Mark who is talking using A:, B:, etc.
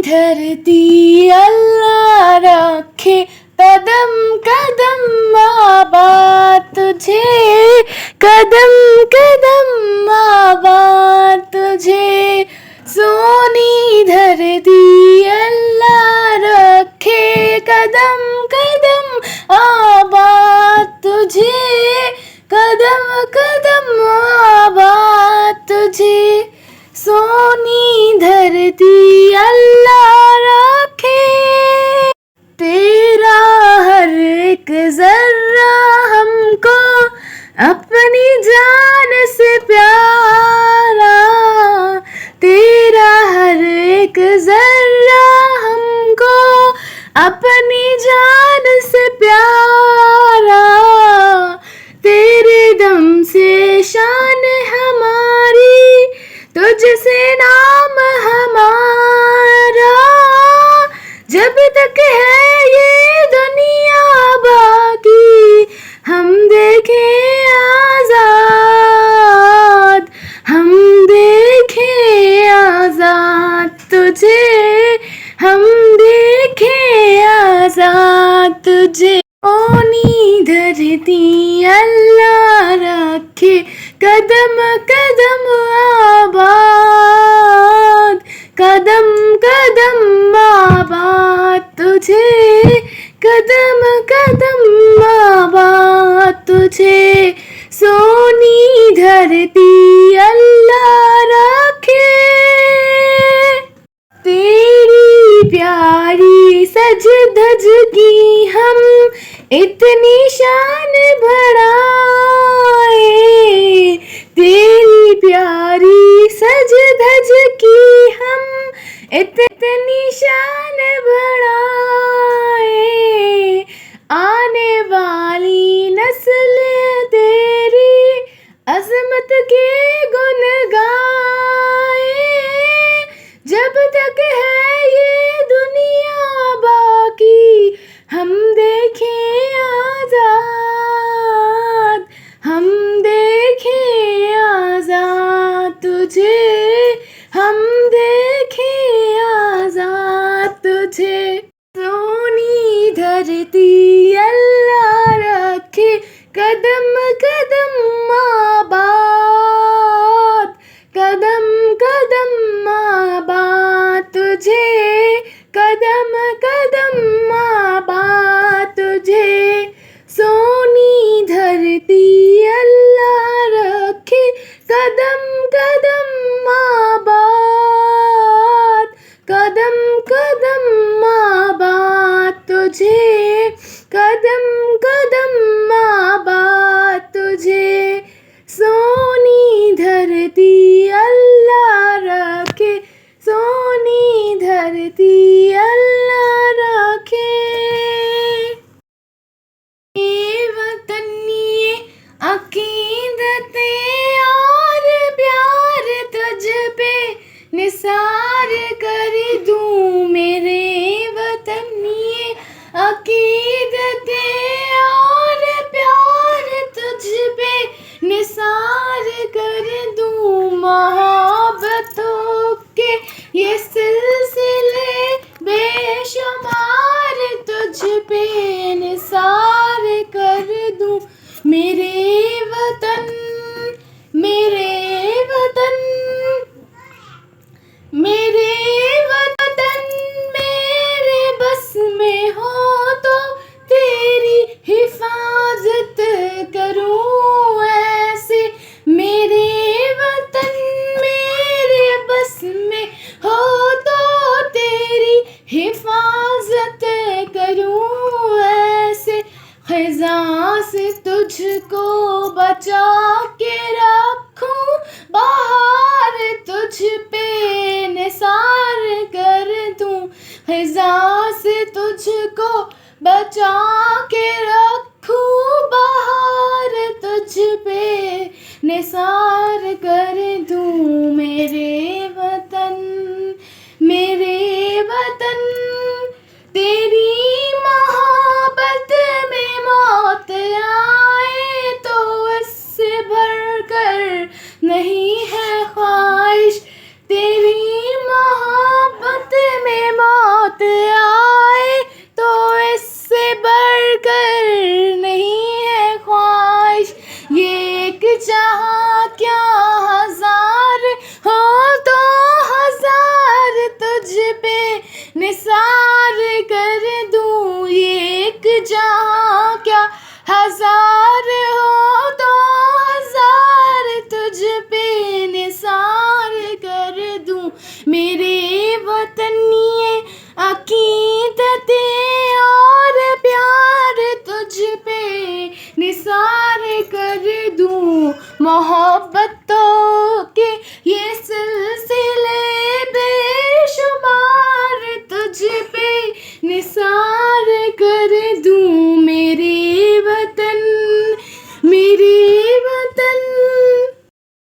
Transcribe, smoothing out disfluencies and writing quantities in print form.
A: धरती अल्लाह रखे कदम कदम आबाद तुझे, कदम कदम आबाद तुझे। सोनी धरती अल्लाह रखे कदम कदम आबाद तुझे, कदम कदम आबाद तुझे। सोनी धरती अल्लाह रखे तेरा हर एक जर्रा हमको अपनी जान से प्यारा, तेरा हर एक जर्रा हमको अपनी जान से प्यारा। तेरे दम से शान हमारी, तुझसे नाम हमारा। जब तक है ये दुनिया बाकी हम देखें आजाद, हम देखें आजाद तुझे, हम देखें आजाद तुझे। ओनी धरती अल्लाह रखे कदम कदम आबाद, कदम कदम आबाद तुझे, कदम कदम आबाद तुझे। सोनी धरती अल्लाह रखे तेरी प्यारी सज धज की हम इतनी शान बढ़ाए, तेरी प्यारी सज धज की हम इतनी शान बढ़ाए। आने वाली नस्ल तेरी अजमत के गुन गाए। जब तक है ये दुनिया बाकी हम देखें आजाद, हम देखें आजाद तुझे, हम देखें आजाद तुझे। सोनी धरती अल्लाह रखे कदम कदम आबाद, कदम कदम आबाद तुझे, कदम कदम आबाद तुझे। सोनी धरती अल्लाह रखे कदम कदम आबाद, कदम कदम आबाद तुझे, कदम कदम आबाद तुझे। सोनी धरती अल्लाह रखे, सोनी धरती अल्लाह रखे। ये वतन ये अकीदतें और प्यार तुझ पे निसार कर दूं मेरे वतन। ये अकीदतें और प्यार तुझ पे निसार कर दूं। मोहब्बतों के ये सिलसिले बेशुमार तुझ पे निसार कर दूं मेरे वतन, मेरे वतन, मेरे वतन। मेरे बस में हो तो तेरी हिफाजत करूं ऐसे, मेरे वतन मेरे बस में हो तो तेरी हिफाजत करूं ऐसे। खिज़ां से तुझको बचा के रखूं, बाहर तुझ पे निसार कर दूं। खिज़ां से तुझको बचा के रखूं, बाहर तुझ पे निसार कर दूं मेरे वतन, मेरे वतन। तेरी